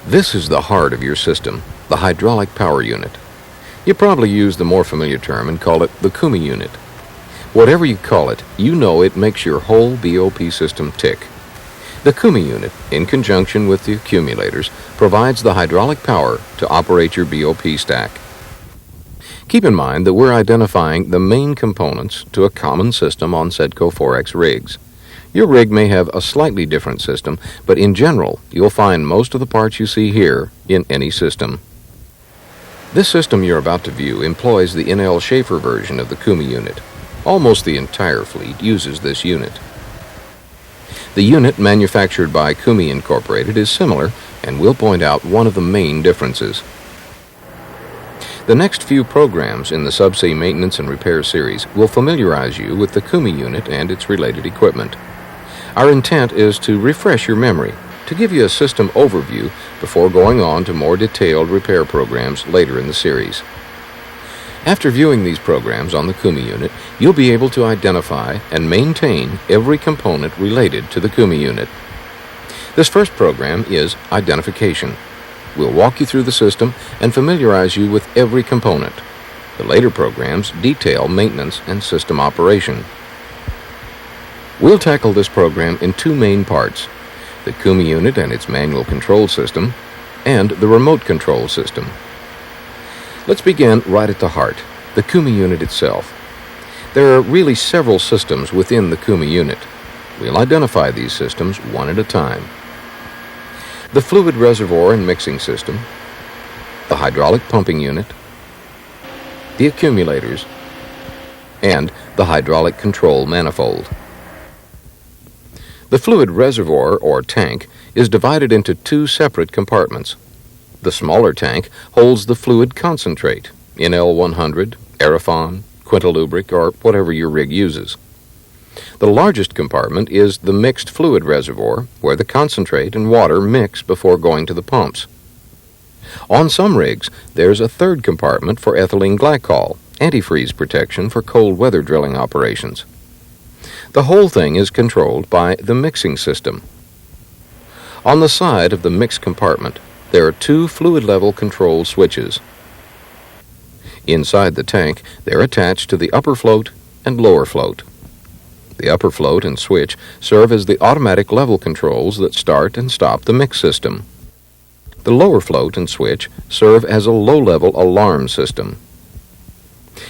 This is the heart of your system, the hydraulic power unit. You probably use the more familiar term and call it the Koomey unit. Whatever you call it, you know it makes your whole BOP system tick. The Koomey unit, in conjunction with the accumulators, provides the hydraulic power to operate your BOP stack. Keep in mind that we're identifying the main components to a common system on Sedco 4X rigs. Your rig may have a slightly different system, but in general, you'll find most of the parts you see here in any system. This system you're about to view employs the NL Schaefer version of the Koomey unit. Almost the entire fleet uses this unit. The unit manufactured by Koomey Incorporated is similar, and we'll point out one of the main differences. The next few programs in the Subsea Maintenance and Repair series will familiarize you with the Koomey unit and its related equipment. Our intent is to refresh your memory, to give you a system overview before going on to more detailed repair programs later in the series. After viewing these programs on the Koomey unit, you'll be able to identify and maintain every component related to the Koomey unit. This first program is Identification. We'll walk you through the system and familiarize you with every component. The later programs detail maintenance and system operation. We'll tackle this program in two main parts: the Koomey unit and its manual control system, and the remote control system. Let's begin right at the heart, the Koomey unit itself. There are really several systems within the Koomey unit. We'll identify these systems one at a time. The fluid reservoir and mixing system, the hydraulic pumping unit, the accumulators, and the hydraulic control manifold. The fluid reservoir, or tank, is divided into two separate compartments. The smaller tank holds the fluid concentrate, NL100, Aerofon, Quintalubric, or whatever your rig uses. The largest compartment is the mixed fluid reservoir, where the concentrate and water mix before going to the pumps. On some rigs, there's a third compartment for ethylene glycol, antifreeze protection for cold weather drilling operations. The whole thing is controlled by the mixing system. On the side of the mixed compartment, there are two fluid level control switches. Inside the tank, they're attached to the upper float and lower float. The upper float and switch serve as the automatic level controls that start and stop the mix system. The lower float and switch serve as a low-level alarm system.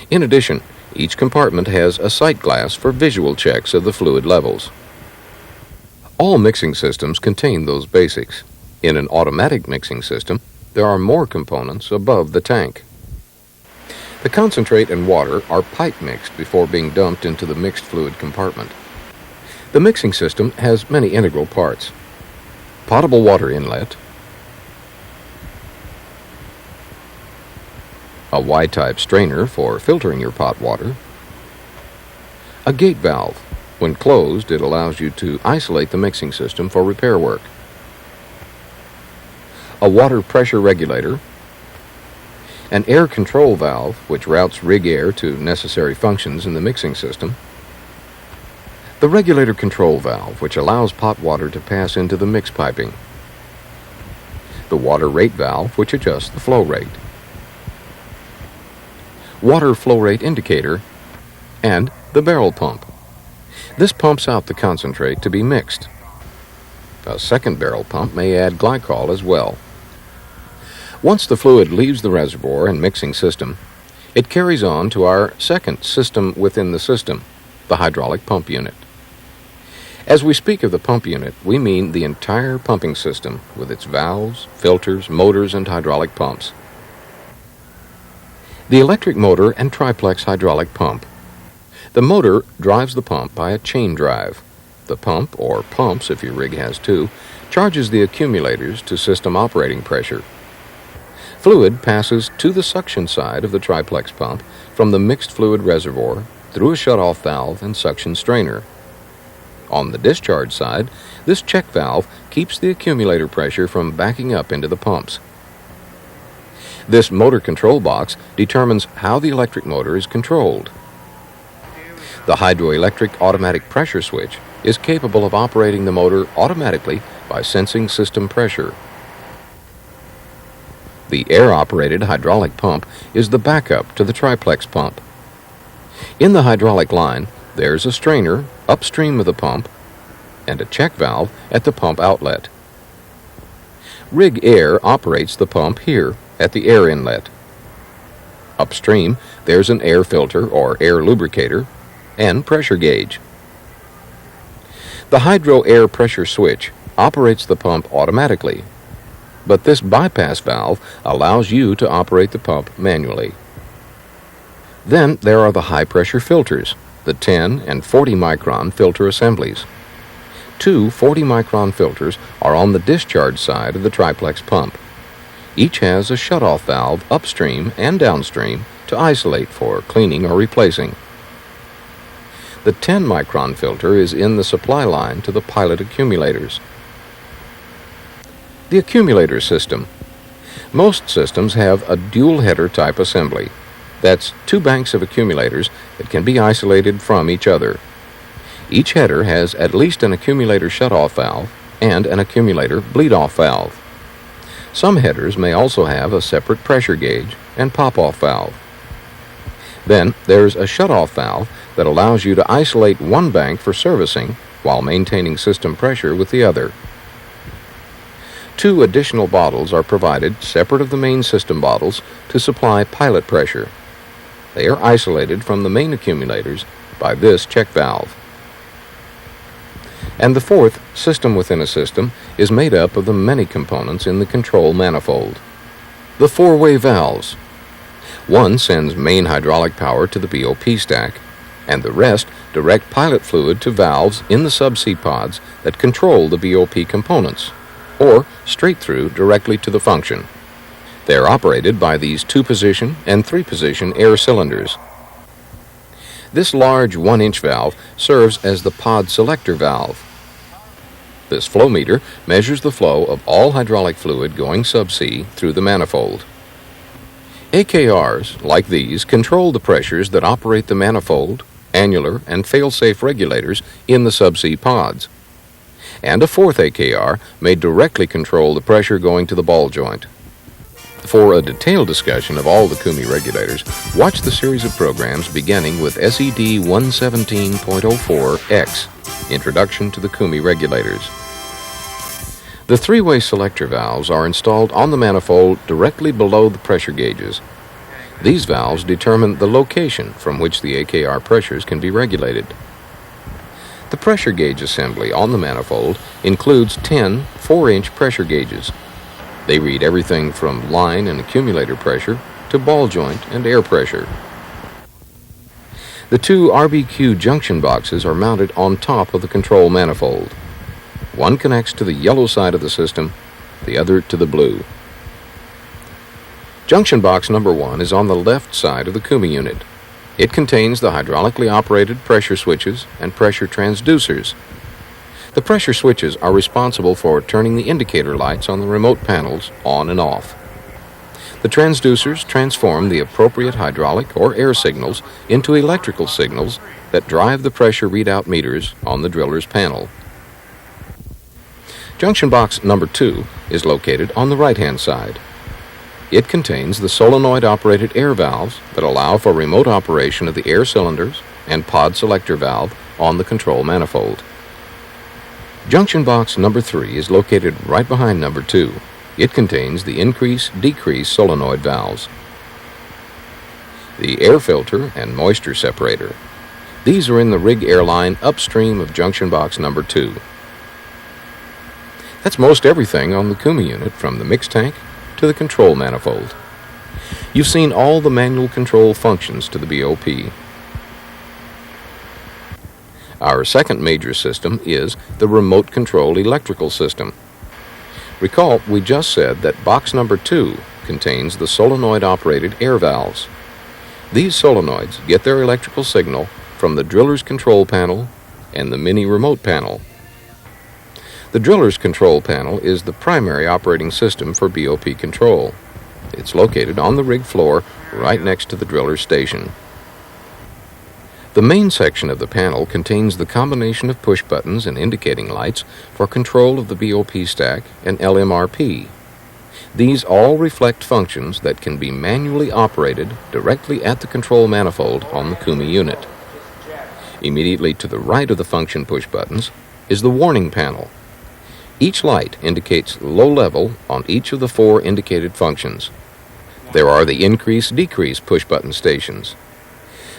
In addition, each compartment has a sight glass for visual checks of the fluid levels. All mixing systems contain those basics. In an automatic mixing system, there are more components above the tank. The concentrate and water are pipe mixed before being dumped into the mixed fluid compartment. The mixing system has many integral parts: potable water inlet, a Y-type strainer for filtering your pot water, a gate valve. When closed, it allows you to isolate the mixing system for repair work, a water pressure regulator, an air control valve which routes rig air to necessary functions in the mixing system, the regulator control valve which allows pot water to pass into the mix piping, the water rate valve which adjusts the flow rate, water flow rate indicator, and the barrel pump. This pumps out the concentrate to be mixed. A second barrel pump may add glycol as well. Once the fluid leaves the reservoir and mixing system, it carries on to our second system within the system, the hydraulic pump unit. As we speak of the pump unit, we mean the entire pumping system with its valves, filters, motors, and hydraulic pumps. The electric motor and triplex hydraulic pump. The motor drives the pump by a chain drive. The pump, or pumps if your rig has two, charges the accumulators to system operating pressure. Fluid passes to the suction side of the triplex pump from the mixed fluid reservoir through a shutoff valve and suction strainer. On the discharge side, this check valve keeps the accumulator pressure from backing up into the pumps. This motor control box determines how the electric motor is controlled. The hydroelectric automatic pressure switch is capable of operating the motor automatically by sensing system pressure. The air-operated hydraulic pump is the backup to the triplex pump. In the hydraulic line, there's a strainer upstream of the pump and a check valve at the pump outlet. Rig air operates the pump here at the air inlet. Upstream, there's an air filter or air lubricator and pressure gauge. The hydro air pressure switch operates the pump automatically, but this bypass valve allows you to operate the pump manually. Then there are the high-pressure filters, the 10 and 40 micron filter assemblies. Two 40-micron filters are on the discharge side of the triplex pump. Each has a shutoff valve upstream and downstream to isolate for cleaning or replacing. The 10-micron filter is in the supply line to the pilot accumulators. The accumulator system. Most systems have a dual header type assembly. That's two banks of accumulators that can be isolated from each other. Each header has at least an accumulator shutoff valve and an accumulator bleed-off valve. Some headers may also have a separate pressure gauge and pop-off valve. Then there's a shutoff valve that allows you to isolate one bank for servicing while maintaining system pressure with the other. Two additional bottles are provided separate of the main system bottles to supply pilot pressure. They are isolated from the main accumulators by this check valve. And the fourth, system within a system, is made up of the many components in the control manifold. The four-way valves. One sends main hydraulic power to the BOP stack, and the rest direct pilot fluid to valves in the subsea pods that control the BOP components, or straight through directly to the function. They are operated by these 2-position and 3-position air cylinders. This large 1-inch valve serves as the pod selector valve. This flow meter measures the flow of all hydraulic fluid going subsea through the manifold. AKRs, like these, control the pressures that operate the manifold, annular, and fail-safe regulators in the subsea pods. And a fourth AKR may directly control the pressure going to the ball joint. For a detailed discussion of all the Koomey regulators, watch the series of programs beginning with SED 117.04X, Introduction to the Koomey Regulators. The three-way selector valves are installed on the manifold directly below the pressure gauges. These valves determine the location from which the AKR pressures can be regulated. The pressure gauge assembly on the manifold includes 10 4-inch pressure gauges. They read everything from line and accumulator pressure to ball joint and air pressure. The two RBQ junction boxes are mounted on top of the control manifold. One connects to the yellow side of the system, the other to the blue. Junction box number 1 is on the left side of the Koomey unit. It contains the hydraulically operated pressure switches and pressure transducers. The pressure switches are responsible for turning the indicator lights on the remote panels on and off. The transducers transform the appropriate hydraulic or air signals into electrical signals that drive the pressure readout meters on the driller's panel. Junction box number 2 is located on the right-hand side. It contains the solenoid-operated air valves that allow for remote operation of the air cylinders and pod selector valve on the control manifold. Junction box number 3 is located right behind number 2. It contains the increase-decrease solenoid valves, the air filter and moisture separator. These are in the rig air line upstream of junction box number 2. That's most everything on the Koomey unit, from the mix tank to the control manifold. You've seen all the manual control functions to the BOP. Our second major system is the remote control electrical system. Recall, we just said that box number 2 contains the solenoid-operated air valves. These solenoids get their electrical signal from the driller's control panel and the mini remote panel. The driller's control panel is the primary operating system for BOP control. It's located on the rig floor right next to the driller's station. The main section of the panel contains the combination of push buttons and indicating lights for control of the BOP stack and LMRP. These all reflect functions that can be manually operated directly at the control manifold on the Koomey unit. Immediately to the right of the function push buttons is the warning panel. Each light indicates low level on each of the 4 indicated functions. There are the increase-decrease push-button stations.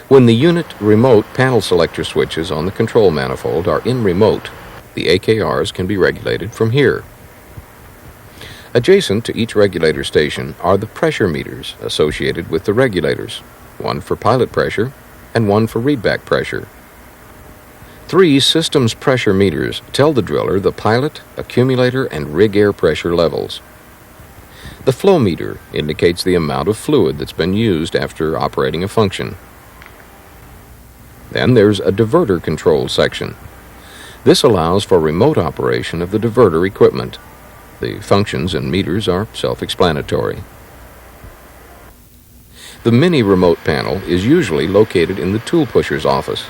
When the unit remote panel selector switches on the control manifold are in remote, the AKRs can be regulated from here. Adjacent to each regulator station are the pressure meters associated with the regulators, one for pilot pressure and one for readback pressure. 3 systems pressure meters tell the driller the pilot, accumulator, and rig air pressure levels. The flow meter indicates the amount of fluid that's been used after operating a function. Then there's a diverter control section. This allows for remote operation of the diverter equipment. The functions and meters are self-explanatory. The mini remote panel is usually located in the tool pusher's office.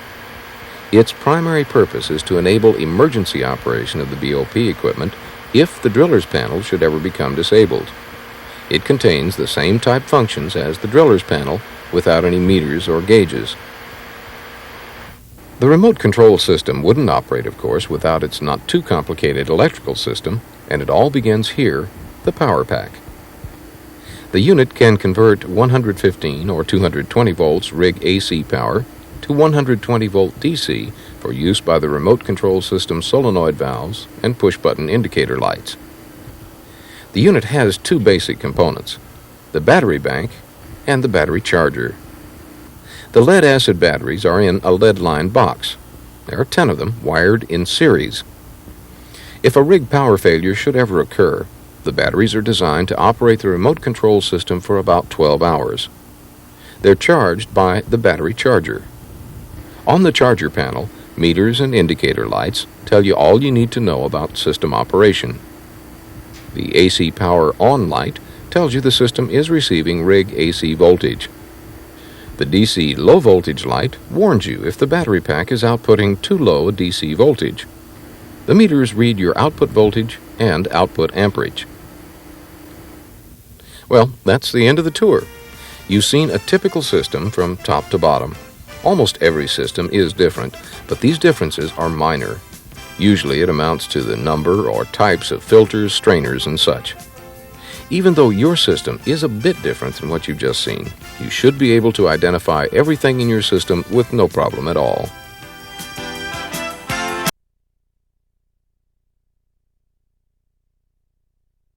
Its primary purpose is to enable emergency operation of the BOP equipment if the driller's panel should ever become disabled. It contains the same type functions as the driller's panel without any meters or gauges. The remote control system wouldn't operate, of course, without its not too complicated electrical system, and it all begins here, the power pack. The unit can convert 115 or 220 volts rig AC power to 120 volt DC for use by the remote control system solenoid valves and push-button indicator lights. The unit has 2 basic components, the battery bank and the battery charger. The lead-acid batteries are in a lead-lined box. There are 10 of them wired in series. If a rig power failure should ever occur, the batteries are designed to operate the remote control system for about 12 hours. They're charged by the battery charger. On the charger panel, meters and indicator lights tell you all you need to know about system operation. The AC power on light tells you the system is receiving rig AC voltage. The DC low voltage light warns you if the battery pack is outputting too low a DC voltage. The meters read your output voltage and output amperage. Well, that's the end of the tour. You've seen a typical system from top to bottom. Almost every system is different, but these differences are minor. Usually it amounts to the number or types of filters, strainers, and such. Even though your system is a bit different than what you've just seen, you should be able to identify everything in your system with no problem at all.